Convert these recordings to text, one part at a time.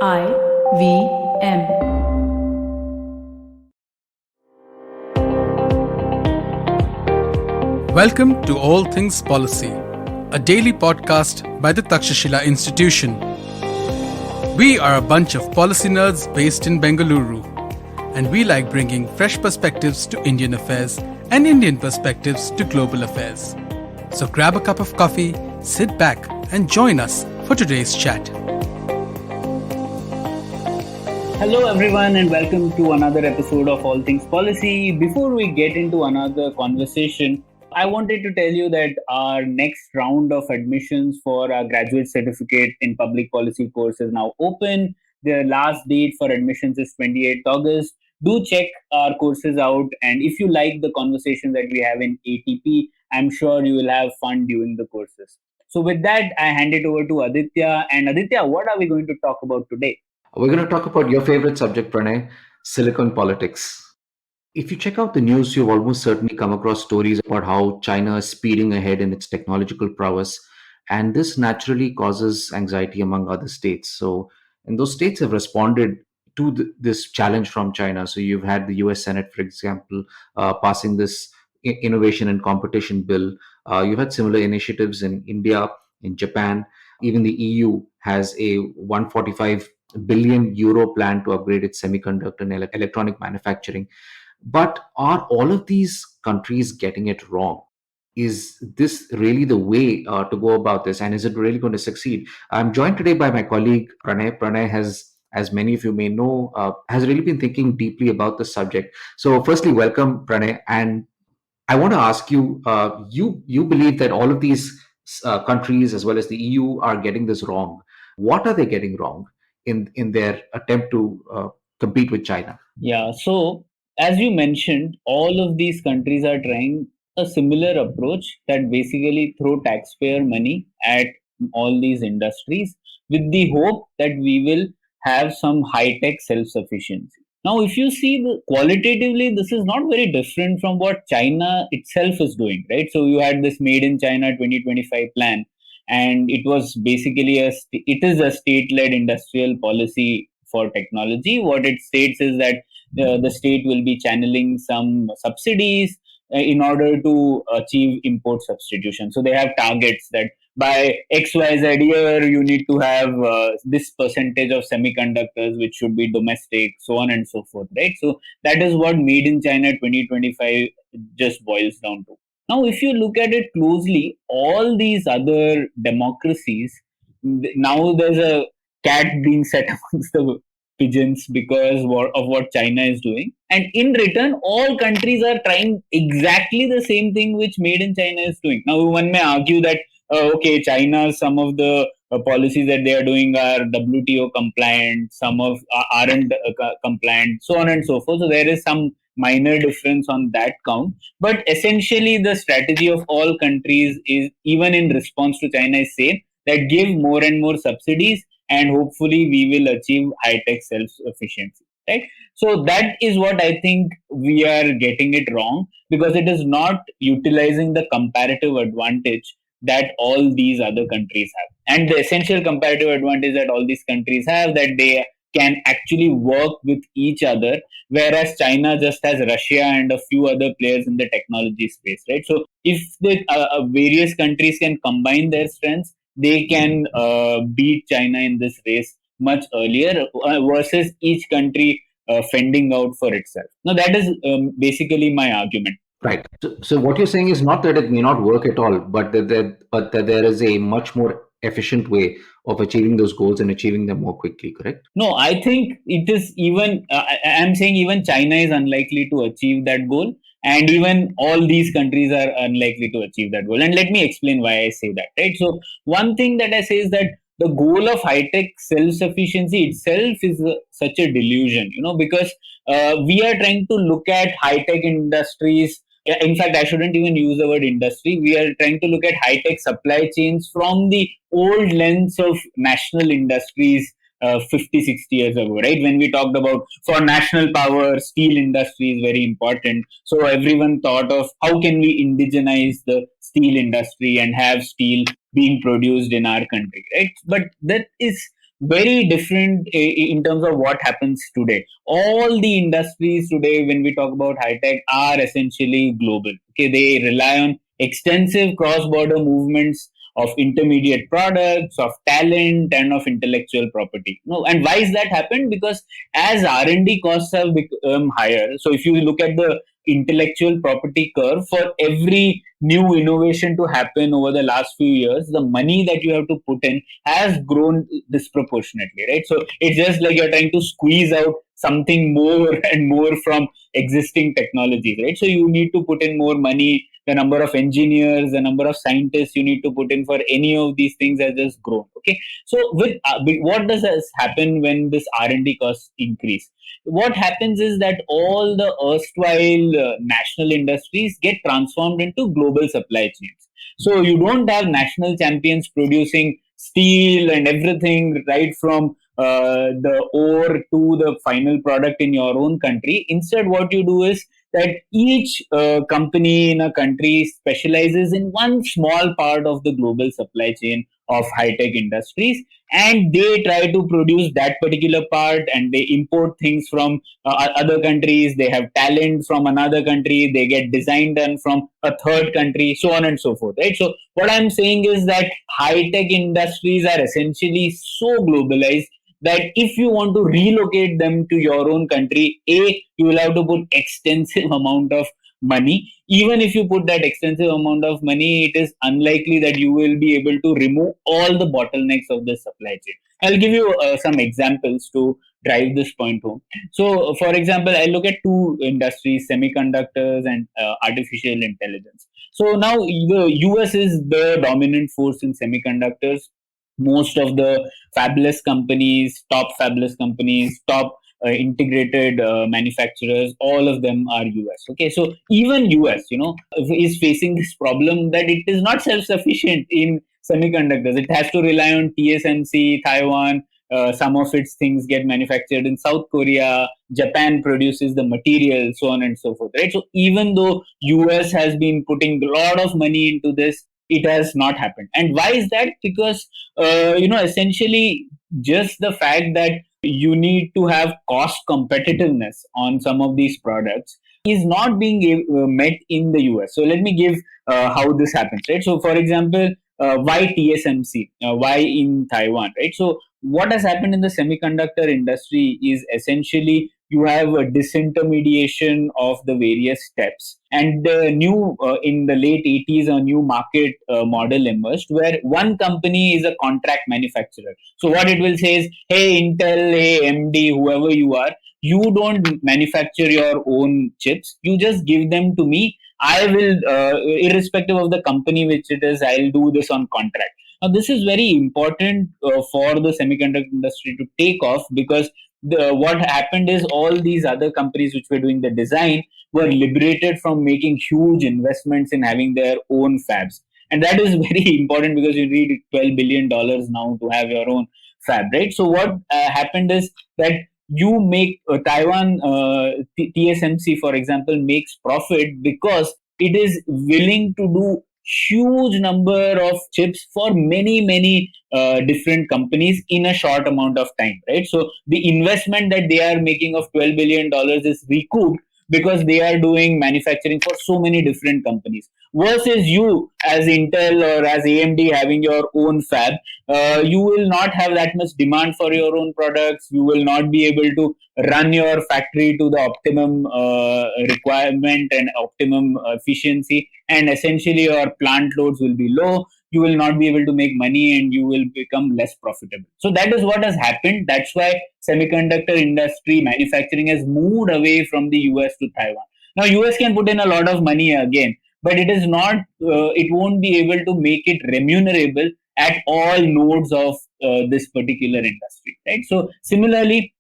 IVM. Welcome to All Things Policy, a daily podcast by the Takshashila Institution. We are a bunch of policy nerds based in Bengaluru, and we like bringing fresh perspectives to Indian affairs and Indian perspectives to global affairs. So grab a cup of coffee, sit back, and join us for today's chat. Hello, everyone, and welcome to another episode of All Things Policy. Before we get into another conversation, I wanted to tell you that our next round of admissions for our graduate certificate in public policy course is now open. The last date for admissions is 28th August. Do check our courses out, and if you like the conversation that we have in ATP, I'm sure you will have fun during the courses. So, with that, I hand it over to Aditya. And Aditya, what are we going to talk about today? We're going to talk about your favorite subject, Pranay, silicon politics. If you check out the news, you've almost certainly come across stories about how China is speeding ahead in its technological prowess. And this naturally causes anxiety among other states. And those states have responded to this challenge from China. So, you've had the US Senate, for example, passing this innovation and competition bill. You've had similar initiatives in India, in Japan. Even the EU has a 145 billion euro plan to upgrade its semiconductor and electronic manufacturing. But are all of these countries getting it wrong? Is this really the way to go about this? And is it really going to succeed? I'm joined today by my colleague, Pranay. Pranay has, as many of you may know, has really been thinking deeply about this subject. So, firstly, welcome, Pranay. And I want to ask you, you believe that all of these countries, as well as the EU, are getting this wrong. What are they getting wrong in their attempt to compete with China? Yeah, so as you mentioned, all of these countries are trying a similar approach that basically throw taxpayer money at all these industries with the hope that we will have some high tech self sufficiency. Now, if you see qualitatively, this is not very different from what China itself is doing, right? So you had this Made in China 2025 plan, and it was basically it is a state led industrial policy for technology. What it states is that the state will be channeling some subsidies in order to achieve import substitution. So they have targets that by XYZ year, you need to have this percentage of semiconductors which should be domestic, so on and so forth, right? So that is what Made in China 2025 just boils down to. Now, if you look at it closely, all these other democracies, now there's a cat being set amongst the pigeons because of what China is doing. And in return, all countries are trying exactly the same thing which Made in China is doing. Now, one may argue that, okay, China, some of the policies that they are doing are WTO compliant, some of aren't compliant, so on and so forth. So there is some minor difference on that count. But essentially, the strategy of all countries is, even in response to China, is same, that give more and more subsidies, and hopefully we will achieve high tech self sufficiency, right? So that is what I think we are getting it wrong, because it is not utilizing the comparative advantage that all these other countries have. And the essential comparative advantage that all these countries have, that they can actually work with each other, whereas China just has Russia and a few other players in the technology space, right? So if the various countries can combine their strengths, they can beat China in this race much earlier versus each country fending out for itself. Now, that is basically my argument. Right. So what you're saying is not that it may not work at all, but that there is a much more efficient way of achieving those goals and achieving them more quickly, correct? No, I think it is even, I'm saying even China is unlikely to achieve that goal. And even all these countries are unlikely to achieve that goal. And let me explain why I say that, right? So, one thing that I say is that the goal of high tech self sufficiency itself is such a delusion, because we are trying to look at high tech industries. In fact, I shouldn't even use the word industry. We are trying to look at high tech supply chains from the old lens of national industries 50, 60 years ago, right? When we talked about, for national power, steel industry is very important. So everyone thought of how can we indigenize the steel industry and have steel being produced in our country, right? But that is very different in terms of what happens today. All the industries today, when we talk about high tech, are essentially global. Okay, they rely on extensive cross-border movements of intermediate products, of talent, and of intellectual property. No, and why is that happened? Because as R&D costs have become higher, so if you look at the intellectual property curve, for every new innovation to happen over the last few years, the money that you have to put in has grown disproportionately, right? So it's just like you're trying to squeeze out something more and more from existing technologies, right? So you need to put in more money. The number of engineers, the number of scientists you need to put in for any of these things has just grown. Okay, so what does happen when this R&D costs increase? What happens is that all the erstwhile national industries get transformed into global supply chains. So you don't have national champions producing steel and everything right from the ore to the final product in your own country. Instead, what you do is that each company in a country specializes in one small part of the global supply chain of high tech industries, and they try to produce that particular part, and they import things from other countries. They have talent from another country, they get design done from a third country, so on and so forth, right? So what I'm saying is that high tech industries are essentially so globalized that if you want to relocate them to your own country, you will have to put extensive amount of money. Even if you put that extensive amount of money, it is unlikely that you will be able to remove all the bottlenecks of the supply chain. I'll give you some examples to drive this point home. So, for example, I look at two industries: semiconductors and artificial intelligence. So now the US is the dominant force in semiconductors. Most of the top fabulous companies, top integrated manufacturers, all of them are US. Okay, so even US, is facing this problem that it is not self-sufficient in semiconductors. It has to rely on TSMC, Taiwan. Some of its things get manufactured in South Korea. Japan produces the material, so on and so forth. Right. So even though US has been putting a lot of money into this, it has not happened. And why is that? Because essentially just the fact that you need to have cost competitiveness on some of these products is not being met in the US. So let me give how this happens, right? So for example, why TSMC? Why in Taiwan, right? So what has happened in the semiconductor industry is essentially you have a disintermediation of the various steps, and the new in the late 80s a new market model emerged where one company is a contract manufacturer. So what it will say is, hey Intel, hey AMD, whoever you are, you don't manufacture your own chips, you just give them to me. I will, irrespective of the company which it is, I'll do this on contract. Now this is very important for the semiconductor industry to take off, because what happened is all these other companies which were doing the design were liberated from making huge investments in having their own fabs. And that is very important because you need $12 billion now to have your own fab, right? So what happened is that you make Taiwan, TSMC, for example, makes profit because it is willing to do huge number of chips for many different companies in a short amount of time, right? So the investment that they are making of $12 billion is recouped because they are doing manufacturing for so many different companies, versus you as Intel or as AMD having your own fab. You will not have that much demand for your own products. You will not be able to run your factory to the optimum requirement and optimum efficiency, and essentially your plant loads will be low. You will not be able to make money and you will become less profitable. So that is what has happened. That's why semiconductor industry manufacturing has moved away from the US to Taiwan. Now US can put in a lot of money again, but it is not, it won't be able to make it remunerable at all nodes of this particular industry, right? So similarly,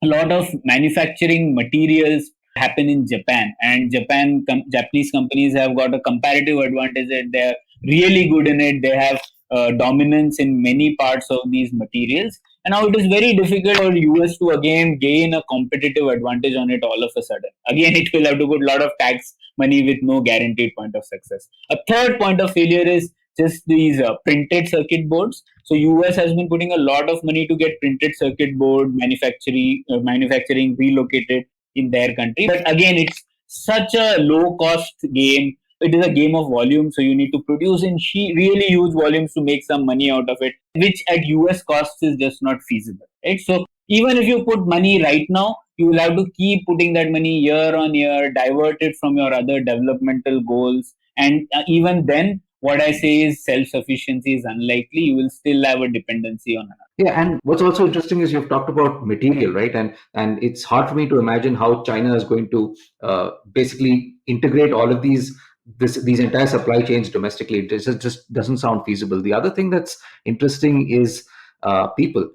a lot of manufacturing materials happen in Japan, and Japanese companies have got a comparative advantage that they're really good in it. They have dominance in many parts of these materials, and now it is very difficult for US to again gain a competitive advantage on it all of a sudden. Again, it will have to put a lot of tax money with no guaranteed point of success. A third point of failure is just these printed circuit boards. So US has been putting a lot of money to get printed circuit board manufacturing relocated in their country. But again, it's such a low cost game. It is a game of volume, so you need to produce in really huge volumes to make some money out of it, which at US costs is just not feasible, right? So even if you put money right now, you will have to keep putting that money year on year, divert it from your other developmental goals, and even then, what I say is self-sufficiency is unlikely. You will still have a dependency on another. Yeah, and what's also interesting is you've talked about material, right? And it's hard for me to imagine how China is going to basically integrate all of these entire supply chains domestically. It just doesn't sound feasible. The other thing that's interesting is people.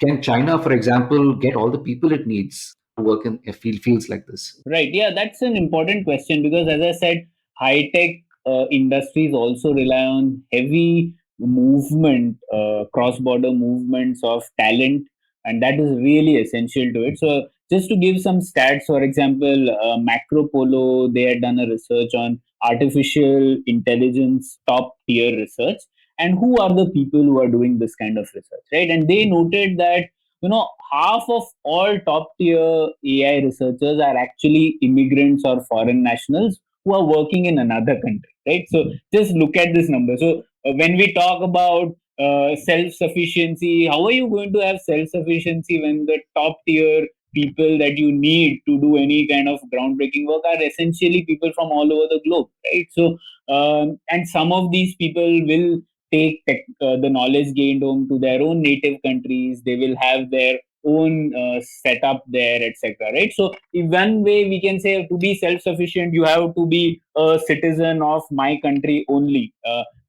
Can China, for example, get all the people it needs to work in fields like this? Right. Yeah, that's an important question because, as I said, high tech industries also rely on heavy movement, cross border movements of talent, and that is really essential to it. So, just to give some stats, for example, Macro Polo, they had done a research on artificial intelligence top tier research. And who are the people who are doing this kind of research, right? And they noted that half of all top tier AI researchers are actually immigrants or foreign nationals who are working in another country, right? So just look at this number. So when we talk about self sufficiency, how are you going to have self sufficiency when the top tier people that you need to do any kind of groundbreaking work are essentially people from all over the globe, right? So and some of these people will take the knowledge gained home to their own native countries. They will have their own setup there, etc. Right. So, in one way, we can say to be self-sufficient, you have to be a citizen of my country only.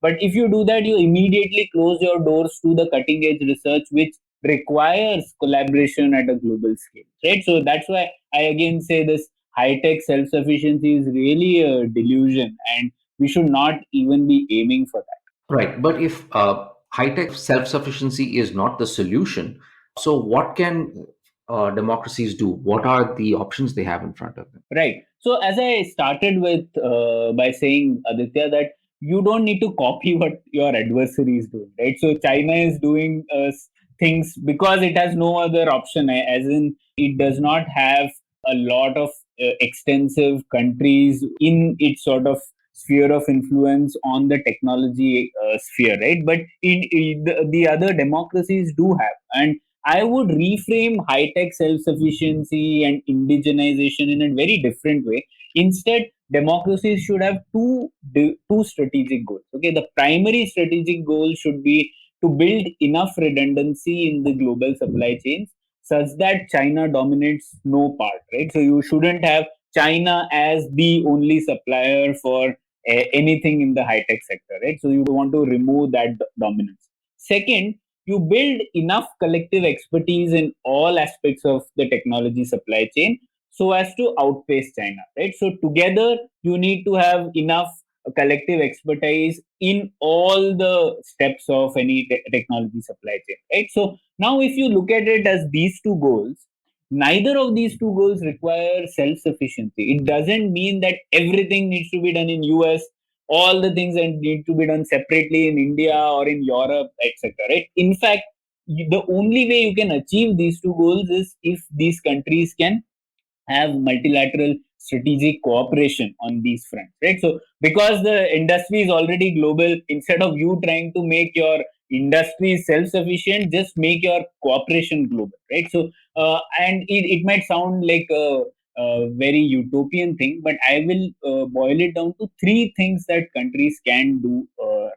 But if you do that, you immediately close your doors to the cutting-edge research, which requires collaboration at a global scale. Right. So that's why I again say this high-tech self-sufficiency is really a delusion, and we should not even be aiming for that. Right. But if high-tech self-sufficiency is not the solution, so what can democracies do? What are the options they have in front of them? Right. So as I started with by saying, Aditya, that you don't need to copy what your adversary is doing, right? So China is doing things because it has no other option, as in it does not have a lot of extensive countries in its sort of sphere of influence on the technology sphere, right? But the other democracies do have, and I would reframe high tech self sufficiency and indigenization in a very different way. Instead, democracies should have two strategic goals. Okay, the primary strategic goal should be to build enough redundancy in the global supply chains such that China dominates no part. Right, so you shouldn't have China as the only supplier for anything in the high tech sector. Right, so you want to remove that dominance. Second, you build enough collective expertise in all aspects of the technology supply chain so as to outpace China, right? So together you need to have enough collective expertise in all the steps of any technology supply chain, right? So now if you look at it as these two goals, neither of these two goals require self-sufficiency. It doesn't mean that everything needs to be done in US, all the things that need to be done separately in India or in Europe, etc. Right? In fact, the only way you can achieve these two goals is if these countries can have multilateral strategic cooperation on these fronts, right? So because the industry is already global, instead of you trying to make your industry self-sufficient, just make your cooperation global, right? So and it might sound like a very utopian thing, but I will boil it down to three things that countries can do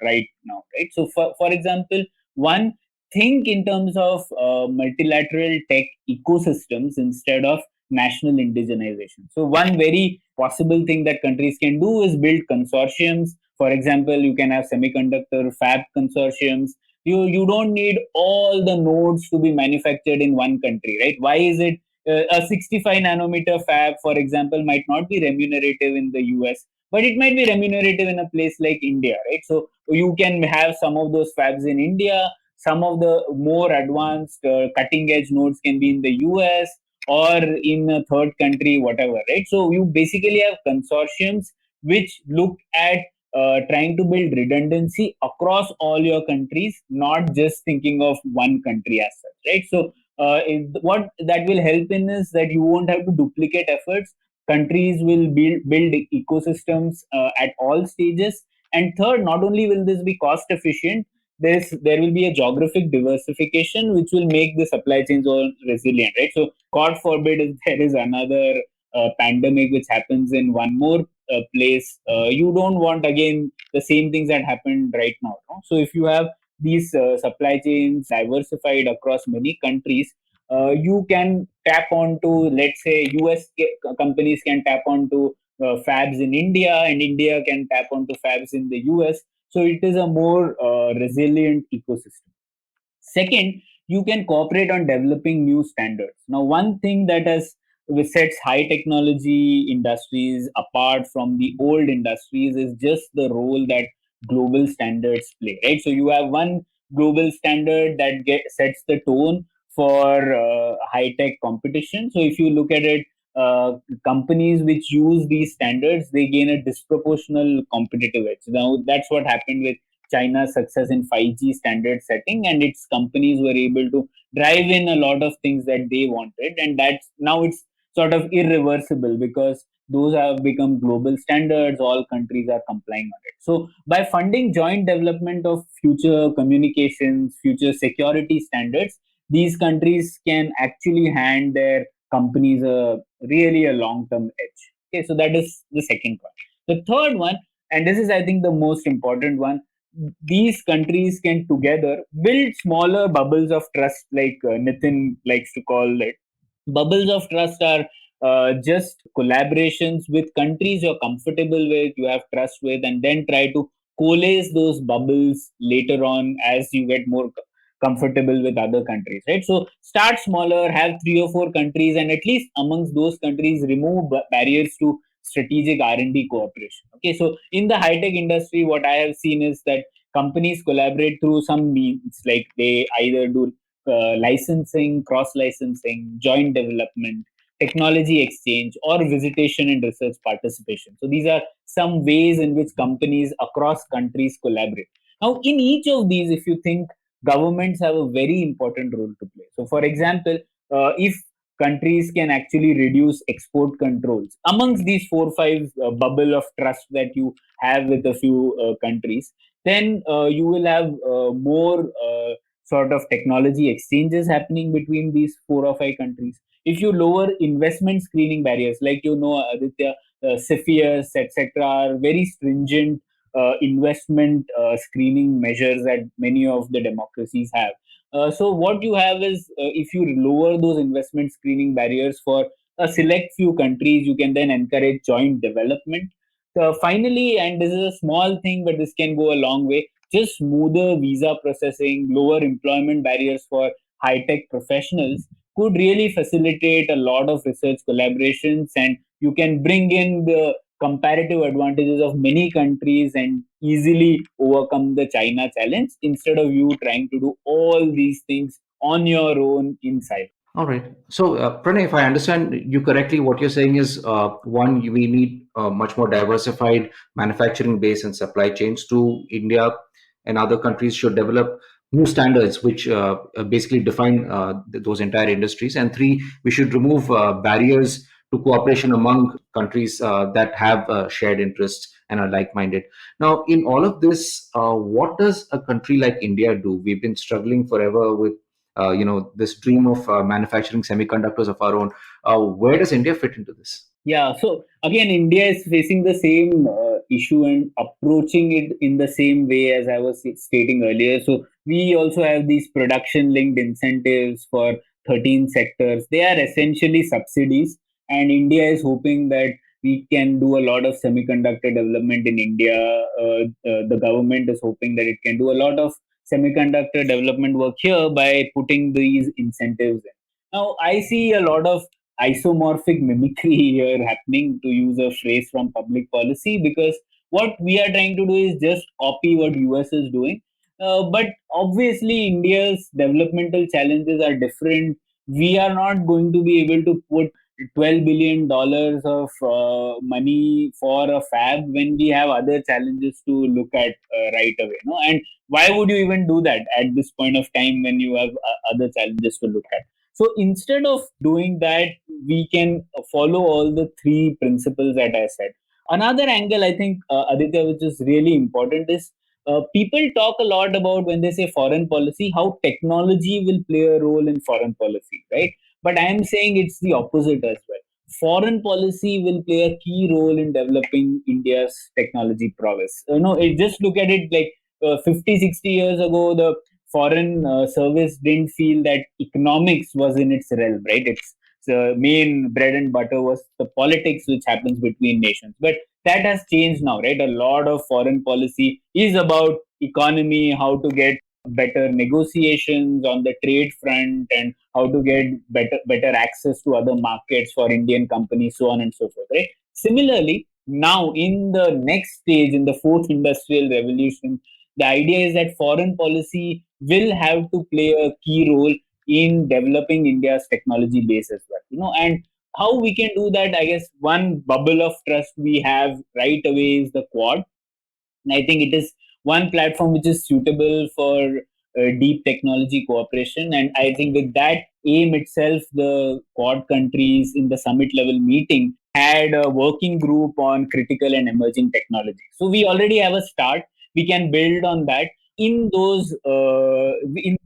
right now, right? So for example, one, think in terms of multilateral tech ecosystems instead of national indigenization. So one very possible thing that countries can do is build consortiums. For example, you can have semiconductor fab consortiums. You don't need all the nodes to be manufactured in one country, right? Why is it a 65 nanometer fab, for example, might not be remunerative in the US, but it might be remunerative in a place like India, right? So you can have some of those fabs in India. Some of the more advanced cutting edge nodes can be in the US or in a third country, whatever, right? So you basically have consortiums which look at trying to build redundancy across all your countries, not just thinking of one country as such, right? So what that will help in is that you won't have to duplicate efforts. Countries will build ecosystems at all stages. And third, not only will this be cost efficient, there will be a geographic diversification which will make the supply chains all resilient, right? So God forbid if there is another pandemic which happens in one more place, you don't want again the same things that happened right now, no? So if you have these supply chains diversified across many countries, you can tap onto, let's say, companies can tap onto fabs in India, and India can tap onto fabs in the US. So it is a more resilient ecosystem. Second, you can cooperate on developing new standards. Now, one thing that has which sets high technology industries apart from the old industries is just the role that global standards play, right? So you have one global standard that sets the tone for high tech competition. So if you look at it, companies which use these standards, they gain a disproportional competitive edge. Now that's what happened with China's success in 5G standard setting, and its companies were able to drive in a lot of things that they wanted, and that's now it's sort of irreversible because those have become global standards. All countries are complying on it. So by funding joint development of future communications, future security standards, these countries can actually hand their companies a long term edge. Okay, so that is the second one. The third one, and this is I think the most important one, these countries can together build smaller bubbles of trust, like Nitin likes to call it. Bubbles of trust are just collaborations with countries you're comfortable with, you have trust with, and then try to coalesce those bubbles later on as you get more comfortable with other countries, right? So start smaller, have 3 or 4 countries, and at least amongst those countries, remove barriers to strategic R&D cooperation. Okay, so in the high tech industry, what I have seen is that companies collaborate through some means, like they either do licensing, cross licensing, joint development, technology exchange, or visitation and research participation. So these are some ways in which companies across countries collaborate. Now, in each of these, if you think, governments have a very important role to play. So, for example, if countries can actually reduce export controls amongst these 4 or 5 bubble of trust that you have with a few countries, then you will have more sort of technology exchanges happening between these 4 or 5 countries. If you lower investment screening barriers, like Aditya, CFIUS, etc., are very stringent investment screening measures that many of the democracies have. So what you have is, if you lower those investment screening barriers for a select few countries, you can then encourage joint development. So finally, and this is a small thing, but this can go a long way, just smoother visa processing, lower employment barriers for high tech professionals could really facilitate a lot of research collaborations, and you can bring in the comparative advantages of many countries and easily overcome the China challenge instead of you trying to do all these things on your own inside. All right. So, Pranay, if I understand you correctly, what you're saying is one, we need a much more diversified manufacturing base and supply chains. Two, India and other countries should develop new standards which basically define those entire industries. And three, we should remove barriers to cooperation among countries that have shared interests and are like minded. Now, in all of this, what does a country like India do? We've been struggling forever with this dream of manufacturing semiconductors of our own. Where does India fit into this? Yeah, so again, India is facing the same issue and approaching it in the same way as I was stating earlier. So we also have these production linked incentives for 13 sectors. They are essentially subsidies, and India is hoping that we can do a lot of semiconductor development in India. The government is hoping that it can do a lot of semiconductor development work here by putting these incentives in. Now, I see a lot of isomorphic mimicry here happening, to use a phrase from public policy, because what we are trying to do is just copy what US is doing. But obviously India's developmental challenges are different. We are not going to be able to put $12 billion of money for a fab when we have other challenges to look at right away? No? And why would you even do that at this point of time when you have other challenges to look at? So instead of doing that, we can follow all the three principles that I said. Another angle, I think, Aditya, which is really important is people talk a lot about when they say foreign policy, how technology will play a role in foreign policy, right? But I am saying it's the opposite as well. Foreign policy will play a key role in developing India's technology prowess. Just look at it like 50, 60 years ago, the foreign service didn't feel that economics was in its realm, right? Its main bread and butter was the politics which happens between nations. But that has changed now, right? A lot of foreign policy is about economy, how to get better negotiations on the trade front, and how to get better access to other markets for Indian companies, so on and so forth, right? Similarly, now in the next stage, in the fourth industrial revolution, the idea is that foreign policy will have to play a key role in developing India's technology base as well. And how we can do that, I guess one bubble of trust we have right away is the Quad. And I think it is one platform which is suitable for deep technology cooperation. And I think with that aim itself, the Quad countries in the summit level meeting had a working group on critical and emerging technology. So we already have a start. We can build on that. In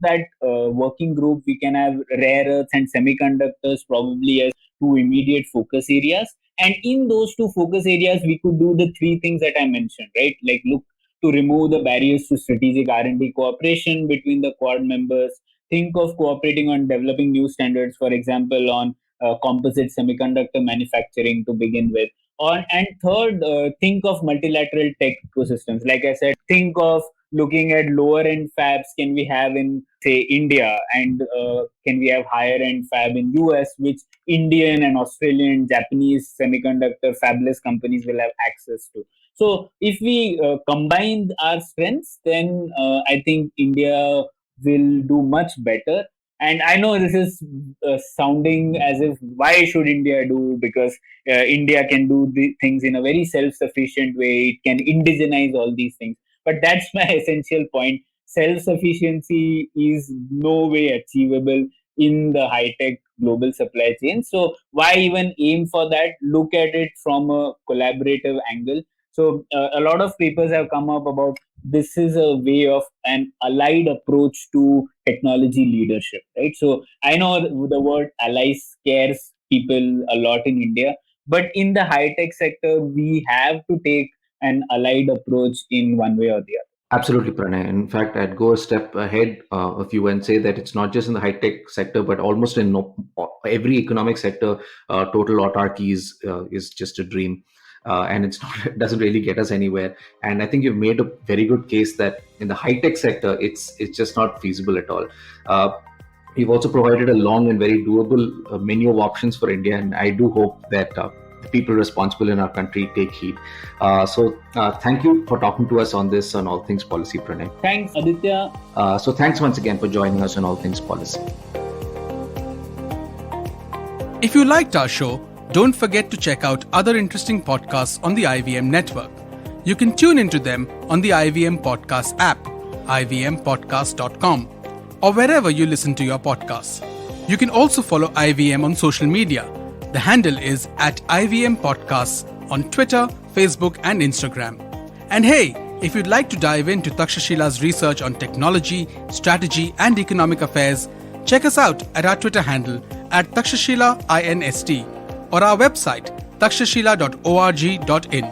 that working group, we can have rare earths and semiconductors probably as two immediate focus areas. And in those two focus areas, we could do the three things that I mentioned, right? Like look to remove the barriers to strategic R&D cooperation between the Quad members. Think of cooperating on developing new standards, for example, on composite semiconductor manufacturing to begin with. And third, think of multilateral tech ecosystems. Like I said, think of looking at lower end fabs can we have in say India, and can we have higher end fab in US, which Indian and Australian, Japanese semiconductor fabless companies will have access to. So if we combine our strengths, then I think India will do much better. And I know this is sounding as if why should India do? Because India can do the things in a very self-sufficient way. It can indigenize all these things. But that's my essential point. Self-sufficiency is no way achievable in the high-tech global supply chain. So why even aim for that? Look at it from a collaborative angle. So a lot of papers have come up about this is a way of an allied approach to technology leadership, right? So I know the word ally scares people a lot in India, but in the high-tech sector, we have to take an allied approach in one way or the other. Absolutely, Pranay. In fact, I'd go a step ahead of you and say that it's not just in the high tech sector, but almost in every economic sector. Total autarky is just a dream, and it's not it doesn't really get us anywhere. And I think you've made a very good case that in the high tech sector, it's just not feasible at all. You've also provided a long and very doable menu of options for India, and I do hope that the people responsible in our country take heed. So thank you for talking to us on this on All Things Policy, Pranay. Thanks, Aditya. So thanks once again for joining us on All Things Policy. If you liked our show, don't forget to check out other interesting podcasts on the IVM network. You can tune into them on the IVM Podcast app, ivmpodcast.com, or wherever you listen to your podcasts. You can also follow IVM on social media. The handle is @IVM Podcasts on Twitter, Facebook, and Instagram. And hey, if you'd like to dive into Takshashila's research on technology, strategy, and economic affairs, check us out at our Twitter handle @TakshashilaINST or our website takshashila.org.in.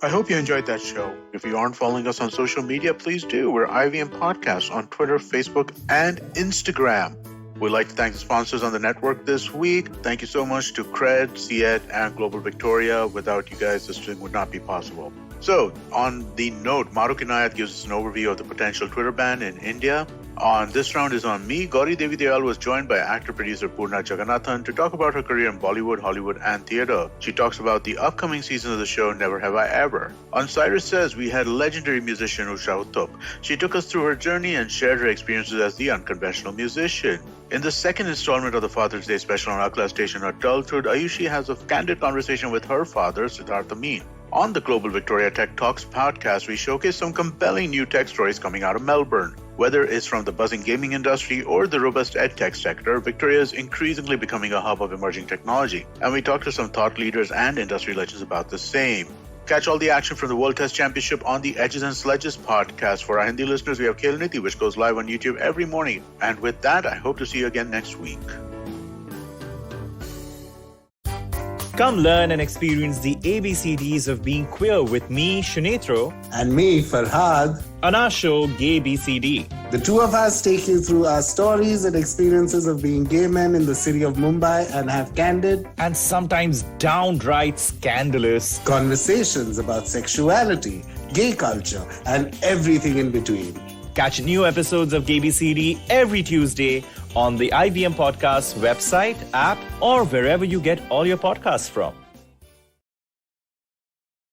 I hope you enjoyed that show. If you aren't following us on social media, please do. We're IVM Podcasts on Twitter, Facebook, and Instagram. We'd like to thank the sponsors on the network this week. Thank you so much to Cred, CIET, and Global Victoria. Without you guys, this thing would not be possible. So, on the note, Maruk Inayat gives us an overview of the potential Twitter ban in India. On This Round is on me. Gauri Devi Dayal was joined by actor-producer Purna Jagannathan to talk about her career in Bollywood, Hollywood and theatre. She talks about the upcoming season of the show Never Have I Ever. On Cyrus Says, we had legendary musician Usha Uttup. She took us through her journey and shared her experiences as the unconventional musician. In the second installment of the Father's Day special on Akla Station Adulthood, Ayushi has a candid conversation with her father, Siddhartha Amin. On the Global Victoria Tech Talks podcast, we showcase some compelling new tech stories coming out of Melbourne. Whether it's from the buzzing gaming industry or the robust edtech sector, Victoria is increasingly becoming a hub of emerging technology. And we talk to some thought leaders and industry legends about the same. Catch all the action from the World Test Championship on the Edges and Sledges podcast. For our Hindi listeners, we have Khel Niti, which goes live on YouTube every morning. And with that, I hope to see you again next week. Come learn and experience the ABCDs of being queer with me, Shunetro, and me, Farhad, on our show, Gay BCD. The two of us take you through our stories and experiences of being gay men in the city of Mumbai and have candid and sometimes downright scandalous conversations about sexuality, gay culture, and everything in between. Catch new episodes of Gay BCD every Tuesday on the IVM Podcast website, app, or wherever you get all your podcasts from.